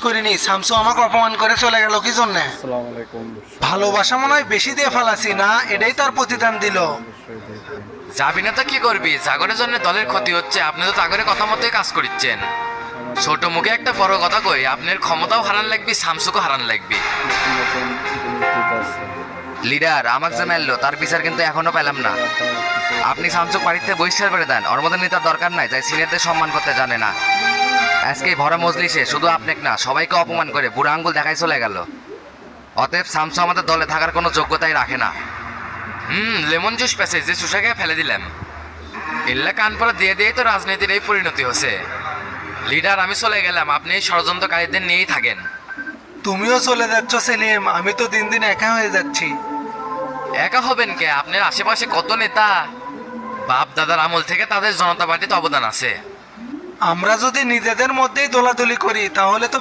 করিনি, শামসু আমাকে অপমান করে চলে গেল কি জন্যে? আসসালামু আলাইকুম। ভালোবাসা মনে হয় বেশি দিয়ে ফেলাছি না, এটাই তার প্রতিদান দিল। অবশ্যই দেখবেন। যাবি না তো কি করবি? জাগরের জন্য দলের ক্ষতি হচ্ছে, আপনি তো জাগরের কথা মতোই কাজ করিচ্ছেন। ছোট মুখে একটা বড় কথা কই, আপনার ক্ষমতাও হারান লাগবি, শামসুকে হারান লাগবি। নতুন নতুন জিনিস দিতেছে। লিডার আমাকে যে মারলো তার বিচার কিন্তু এখনো পেলাম না। আপনি শামসুক বাড়িতে বহিষ্কার করে দেন, ওর মধ্যে নেতার দরকার নাই, যাই সিনিয়রদের সম্মান করতে জানে না। আজকে এই ভরা মজলিসে শুধু আপনাকে না সবাইকে অপমান করে বুড়ো আঙ্গুল দেখাই চলে গেল। অতএব শামসু আমাদের দলে থাকার কোনো যোগ্যতাই রাখে না। লেমন জুস পেছে যে চুষাকে ফেলে দিলাম, এল্লা কান পরে দিয়ে দিয়েই তো রাজনীতির এই পরিণতি হচ্ছে। লিডার আমি চলে গেলাম, আপনি এই ষড়যন্ত্রকারীদের নিয়েই থাকেন। তুমিও চলে যাচ্ছ সেলিম, আমি তো দিন দিন একা হয়ে যাচ্ছি। একা হবেন কে? আপনার আশেপাশে কত নেতা, বাপ দাদার আমল থেকে তাদের জনতা পার্টিতে অবদান আছে। আমরা যদি নিজেদের মধ্যেই দোলাদলি করি তাহলে তো